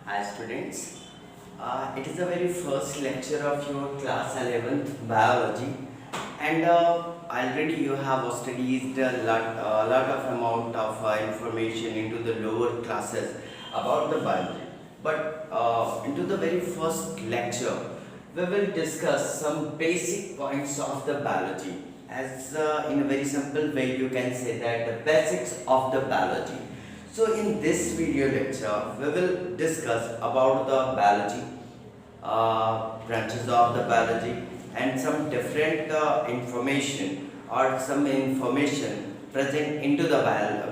Hi students, it is the very first lecture of your class 11th biology, and already you have studied a lot of amount of information into the lower classes about the biology. But into the very first lecture, we will discuss some basic points of the biology. As in a very simple way, you can say that the basics of the biology. So in this video lecture, we will discuss about the biology, branches of the biology, and some different information or some information present into the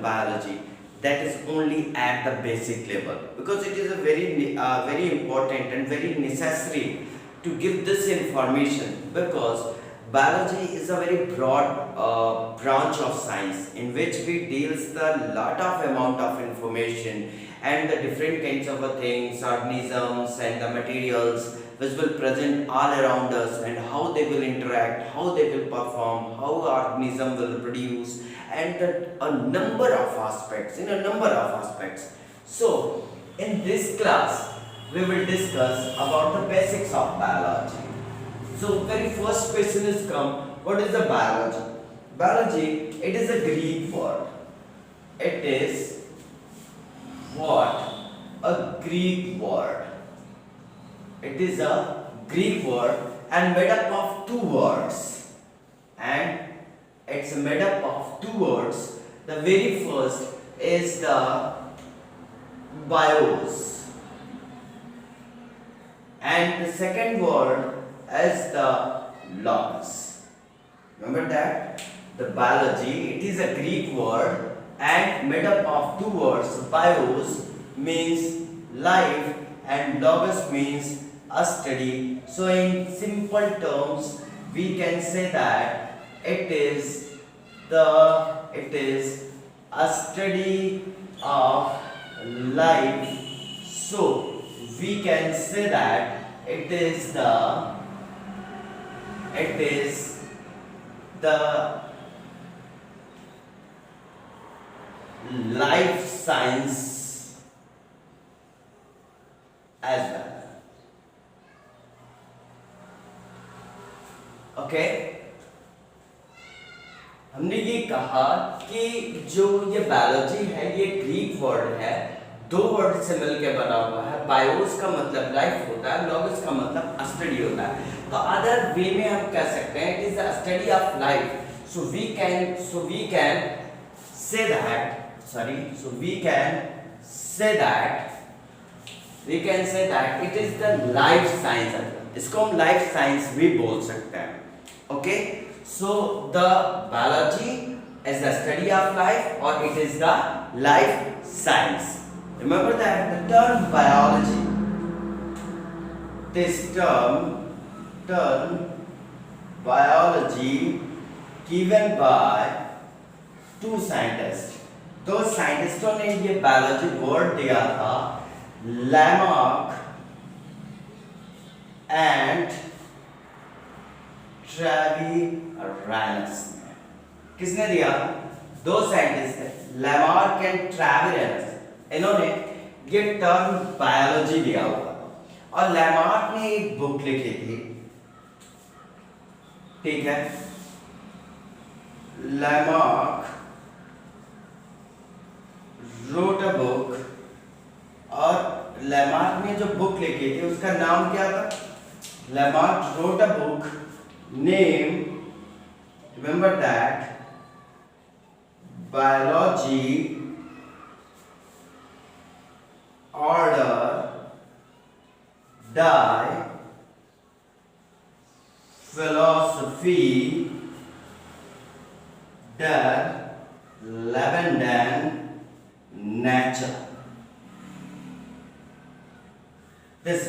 biology that is only at the basic level, because it is a very important and very necessary to give this information, because biology is a very broad branch of science in which we deals the lot of amount of information and the different kinds of things, organisms and the materials which will present all around us, and how they will interact, how they will perform, how organism will produce, and a number of aspects, in a number of aspects. So in this class we will discuss about the basics of biology. So very first question is come, what is the biology? Biology, it is a Greek word. It is what? A Greek word. It is a Greek word and made up of two words. And it's made up of two words. The very first is the bios. And the second word as the logos. Remember that the biology, it is a Greek word and made up of two words. Bios means life and logos means a study. So in simple terms we can say that it is a study of life. So we can say that it is the life science as well. Okay, हमने ये कहा कि जो ये biology है ये Greek word है, दो वर्ड से मिलकर बना हुआ है. बायोस का मतलब लाइफ होता है, लॉगस का मतलब स्टडी होता है. तो अदर वे में हम कह सकते हैं it is the study of life. So we can say that it is the life science. इसको हम लाइफ साइंस भी बोल सकते हैं. Okay, so the biology is the study of life or it is the life science. Remember that the term biology, this term biology given by two scientists. दो साइंटिस्टों ने ये biology word दिया था, Lamarck and Treviranus. किसने दिया? दो scientist थे, Lamarck and Treviranus. इन्होंने ये टर्म बायोलॉजी दिया हुआ, और लैमार्क ने एक बुक लिखी थी. ठीक है, लैमार्क wrote a book, और लैमार्क ने जो बुक लिखी थी उसका नाम क्या था? Lamarck wrote a book name, remember that, biology order die philosophy der lebenden nature. This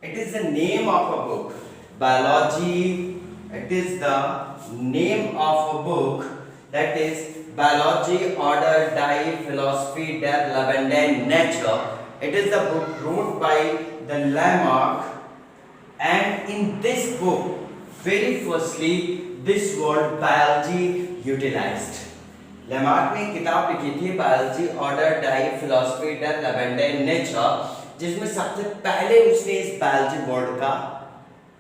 it is the name of a book. Biology, it is the name of a book, that is Biology Order Die Philosophy der Lebenden Nature. It is the book wrote by the Lamarck, and in this book very firstly this word biology utilized. Lamarck ने किताब लिखी थी biology, order, type, philosophy, death, abundance, nature, जिसमें सबसे पहले उसने इस biology word का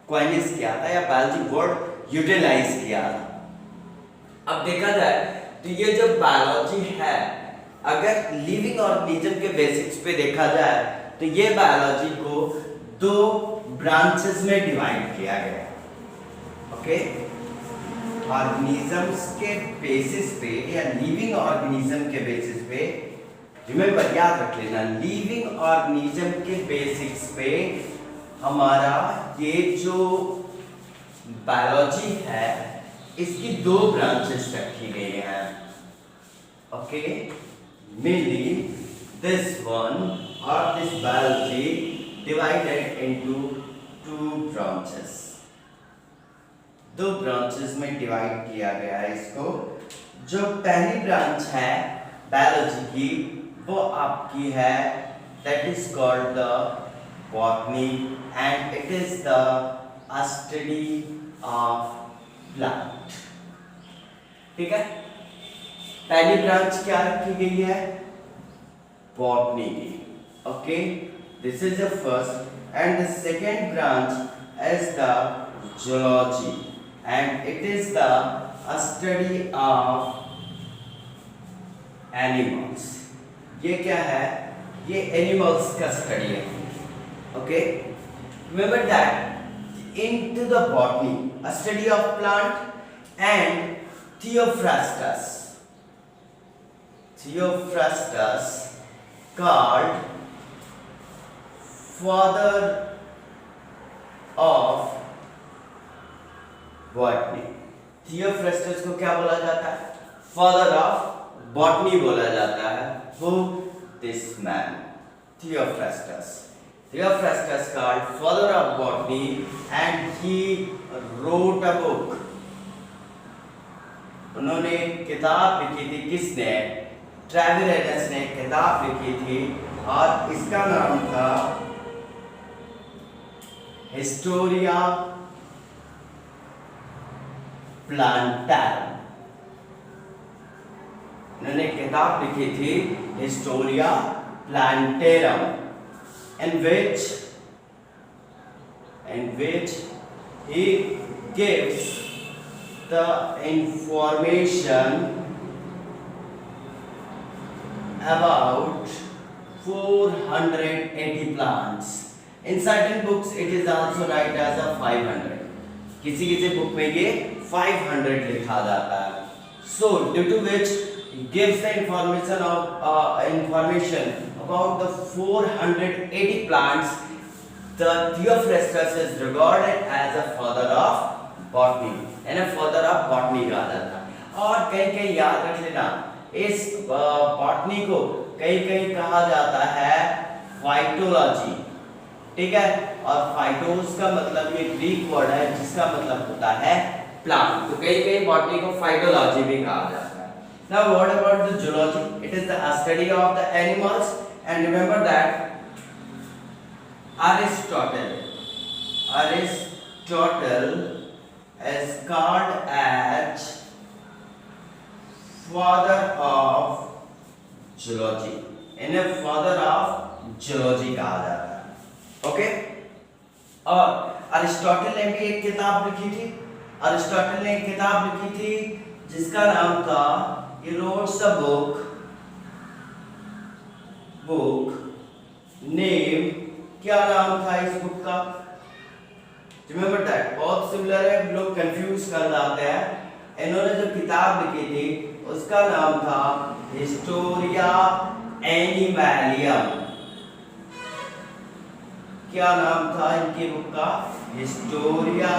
कॉइनिस किया था या बायोलॉजी वर्ड यूटिलाइज किया था। अब देखा जाए तो ये जो बायोलॉजी है, अगर लिविंग ऑर्गेनिज्म के बेसिक्स पे देखा जाए तो ये बायोलॉजी को दो ब्रांचेस में डिवाइड किया गया है। ओके, ऑर्गेनिजम्स के बेसिस पे या लिविंग ऑर्गेनिज्म के बेसिस पे, रिमेंबर याद रख लेना, लिविंग ऑर्गेनिज्म के बेसिक्स पे हमारा ये जो बायोलॉजी है इसकी दो ब्रांचेस रखी गई हैं। ओके, मेनली दिस वन और this biology divided into two branches, दो ब्रांचेस में डिवाइड किया गया है इसको। जो पहली ब्रांच है बायोलॉजी की वो आपकी है, that is called the botany and it is the study of plant. ठीक है, पहली ब्रांच क्या रखी गई है? बॉटनी की। Okay, this is the first and the second branch is the zoology and it is the study of animals। ये क्या है? ये एनिमल्स का स्टडी है। Okay, remember that into the botany a study of plant and Theophrastus called father of botany. Theophrastus को क्या बोला जाता है? फादर ऑफ बॉटनी बोला जाता है। Who? This man, Theophrastus। Theophrastus called father of botany and he wrote a book। उन्होंने किताब लिखी थी। किसने? ट्रेविलियस ने किताब लिखी थी और इसका नाम था हिस्टोरिया प्लांटारम। उन्होंने किताब लिखी थी Historia plantarum in which he gives the information about 480 plants। In certain books it is also written as a 500। किसी किसी बुक में ये 500 लिखा जाता है। So due to which it gives the information about the 480 plants, the Theophrastus is regarded as a father of botany and a father of botany कहा जाता है। और कहीं कहीं याद रख लेना, इस बॉटनी को कहीं कहीं कहा जाता है फाइटोलॉजी। ठीक है, और फाइटोस का मतलब ये ग्रीक वर्ड है जिसका मतलब होता है प्लांट, तो कहीं कहीं बॉटनी को फाइटोलॉजी भी कहा जाता है। Now what about the zoology? It is the study of the animals and remember that Aristotle is called as father of zoology, इन्हें father of zoology कहा जाता है। ओके, और अरिस्टोटल ने भी एक किताब लिखी थी। अरिस्टोटल ने एक किताब लिखी थी जिसका नाम था, he wrote a book name, क्या नाम था इस बुक का? रिमेंबर दैट, बहुत सिमिलर है, लोग कंफ्यूज कर जाते हैं। इन्होंने जो किताब लिखी थी उसका नाम था हिस्टोरिया एनिमलियम। क्या नाम था इनकी बुक का? Historia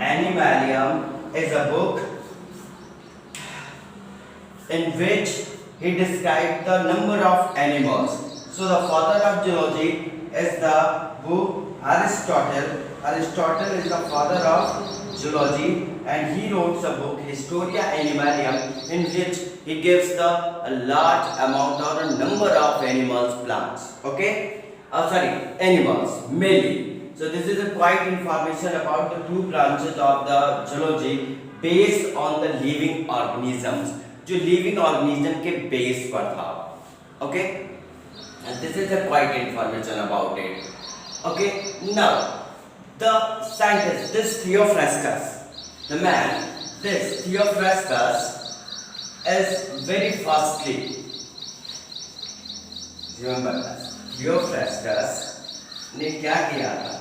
Animalium is a book in which he described the number of animals. So the father of zoology is the Aristotle. Aristotle is the father of zoology and he wrote a book Historia Animalium in which he gives the a large amount or a number of animals, plants. Okay, animals mainly. So this is a quite information about the two branches of the zoology based on the living organisms. जो living organism के base पर था. Okay, and this is a quite information about it. Okay, now the scientist, this Theophrastus, the man, this Theophrastus is very firstly, remember that Theophrastus ने क्या किया था,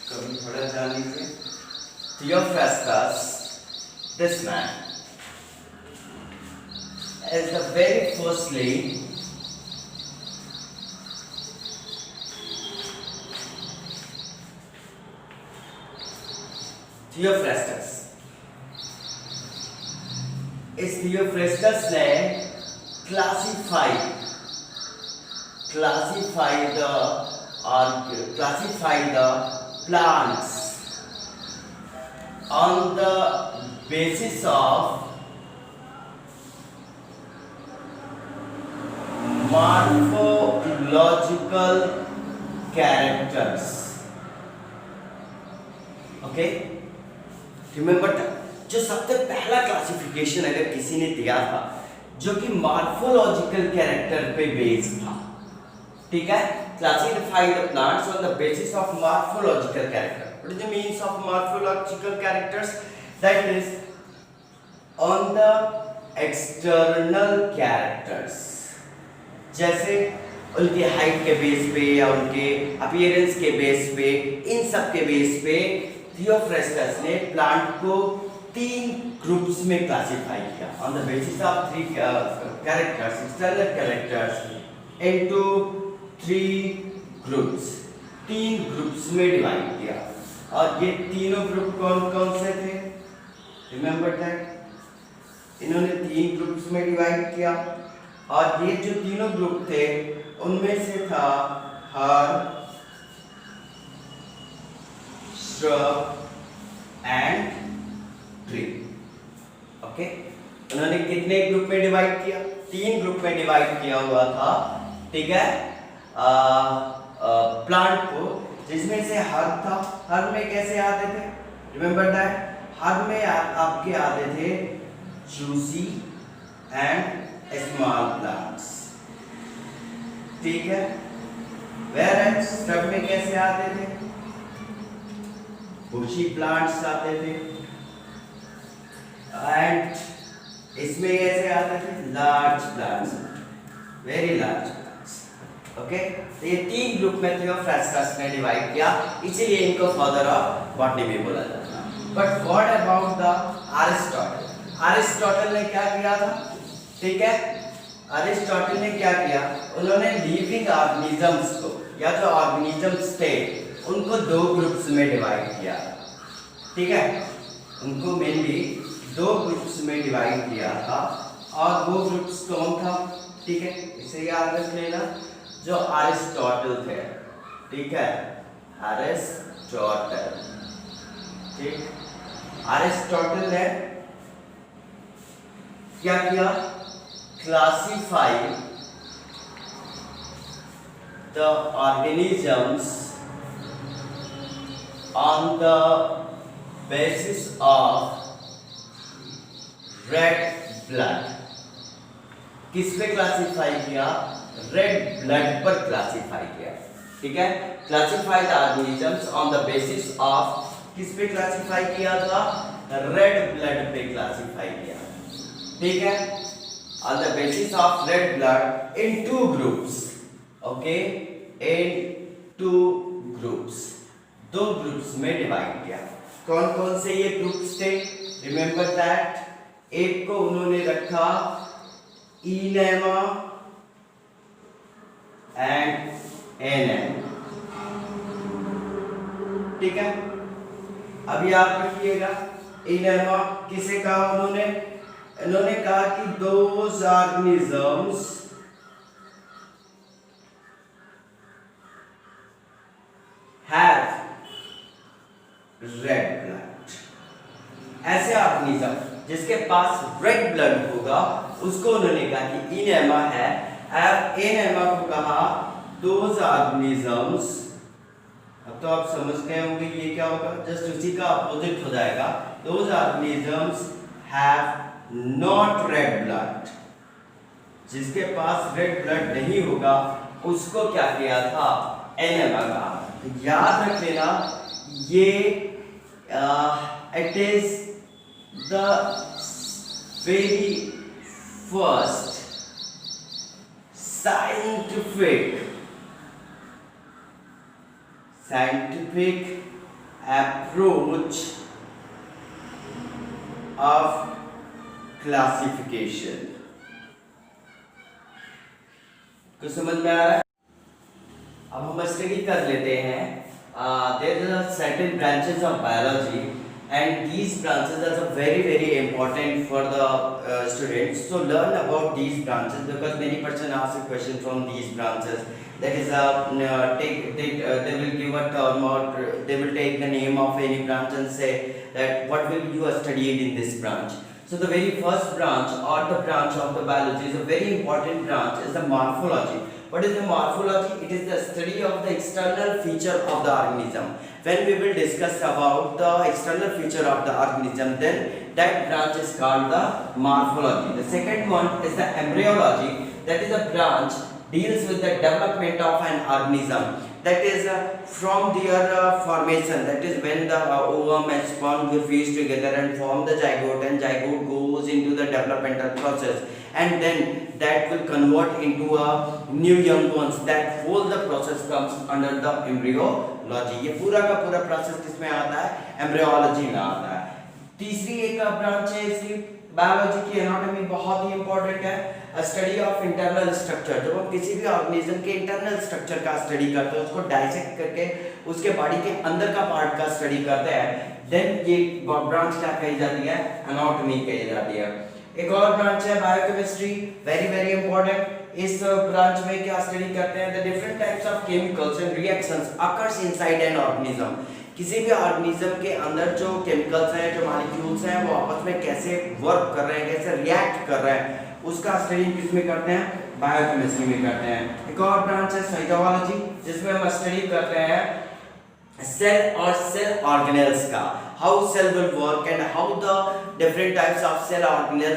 कभी थोड़ा जान लीजिए. Theophrastus, this man is the very firstly Theophrastus. इस Theophrastus ने classify the plants on the basis of morphological characters. Okay, remember that जो सबसे पहला क्लासिफिकेशन अगर किसी ने दिया था जो कि मॉर्फोलॉजिकल कैरेक्टर पे बेस्ड था, ठीक है. Classify the plants on the basis of morphological character. What is the means of morphological characters? That is on the external characters, जैसे उनकी हाइट के बेस पे या उनके अपीयरेंस के बेस पे, इन सब के बेस पे थियोफ्रेस्टस ने प्लांट को 3 ग्रुप्स में क्लासिफाई किया on the basis of 3 characters, external characters, into 3 groups. 3 groups में डिवाइड किया. और ये तीनों ग्रुप कौन कौन से थे? रिमेंबर दैट इन्होंने 3 ग्रुप्स में डिवाइड किया. और ये जो तीनों ग्रुप थे उनमें से था herb, shrub and tree. Okay, उन्होंने कितने ग्रुप में डिवाइड किया? 3 ग्रुप में डिवाइड किया हुआ था, ठीक है, प्लांट को, जिसमें से हर्ब था. हर्ब में कैसे आते थे? रिमेंबर दैट हर्ब में आपके आते थे जूसी एंड स्मॉल प्लांट्स, ठीक है. वेयर स्ट्रब में कैसे आते थे? बुशी प्लांट्स आते थे. एंड इसमें कैसे आते थे? Large plants, very large plants. Okay, तो ये 3 ग्रुप में थियोफ्रास्टस ने डिवाइड किया, इसीलिए इनको फादर ऑफ बॉटनी भी बोला जाता है. But what about the Aristotle? Aristotle ने क्या किया था? ठीक है, अरिस्टोटल ने क्या किया? उन्होंने लिविंग ऑर्गेनिजम्स को, या जो ऑर्गेनिजम्स थे उनको 2 ग्रुप्स में डिवाइड किया, ठीक है. उनको मेनली 2 ग्रुप्स में डिवाइड किया था. और वो ग्रुप्स कौन था? ठीक है, इसे याद रख लेना, जो अरिस्टोटल थे, ठीक है, अरिस्टोटल, ठीक. अरिस्टोटल ने क्या किया? Classify the organisms on the basis of red blood. किस पे क्लासिफाई किया? रेड ब्लड पर क्लासिफाई किया, ठीक है. Classify the organisms on the basis of, किस पे क्लासिफाई किया था? रेड ब्लड पे क्लासिफाई किया, ठीक है. On the basis of red blood in 2 groups. Okay, in 2 groups, 2 groups में डिवाइड किया. कौन कौन से ये ग्रुप्स थे? रिमेंबर दैट एक को उन्होंने रखा इनेमा एंड एनेम, ठीक है. अभी आप रखिएगा इनेमा. किसे कहा उन्होंने? इन्होंने कहा कि those organisms have read blood. ऐसे ऑर्गेनिज्म जिसके पास रेड ब्लड होगा उसको उन्होंने कहा कि इनेमा है. एनेमा को कहा दोज ऑर्गेनिजम्स. अब तो आप समझ गए होंगे ये क्या होगा, जस्ट उसी का अपोजिट हो जाएगा. Those organisms have not red blood, जिसके पास रेड ब्लड नहीं होगा उसको क्या किया था, एनेमा का। याद रख लेना ये it is the very first scientific approach of classification। कुछ समझ में आ रहा है? अब हम स्टडी कर लेते हैं। There are certain branches of biology and these branches are very important for the students, so learn about these branches because many person ask a question from these branches, that is they will give a term or they will take the name of any branch and say that what will you studied in this branch. So the very first branch or the branch of the biology is a very important branch, is the morphology. What is the morphology? It is the study of the external feature of the organism. When we will discuss about the external feature of the organism, then that branch is called the morphology. The second one is the embryology. That is a branch deals with the development of an organism. That is from their formation. That is when the ovum and sperm will fuse together and form the zygote, and zygote goes into the developmental process, and then that will convert into a new young ones. That whole the process comes under the embryology. ये पूरा का पूरा process किसमें आता है, embryology में आता है। तीसरी एक ब्रांच है इसकी बायोलॉजी की, एनाटॉमी बहुत ही इंपॉर्टेंट है, स्टडी ऑफ इंटरनल स्ट्रक्चर। जब हम किसी भी ऑर्गेनिज्म के इंटरनल स्ट्रक्चर का स्टडी करते हैं, उसको डाइसेक्ट करके उसके बॉडी के अंदर का पार्ट का स्टडी करते हैं, देन ये ब्रांच क्या कही जाती है, एनाटॉमी कही जाती है। एक और ब्रांच है बायोकेमिस्ट्री, वेरी इंपॉर्टेंट। इस ब्रांच में क्या स्टडी करते हैं, the different types of chemicals and reactions occurs inside an organism. किसी भी ऑर्गेनिज्म के अंदर जो केमिकल्स हैं, जो मॉलिक्यूल्स हैं, वो आपस में कैसे वर्क कर रहे हैं, कैसे रिएक्ट कर रहे हैं, उसका स्टडी किसमें करते हैं, बायोकेमिस्ट्री में करते हैं। एक और ब्रांच है साइटोलॉजी, जिसमें हम स्टडी करते हैं सेल और सेल ऑर्गेनेल्स का, how cell will work and how the different types of cell organelles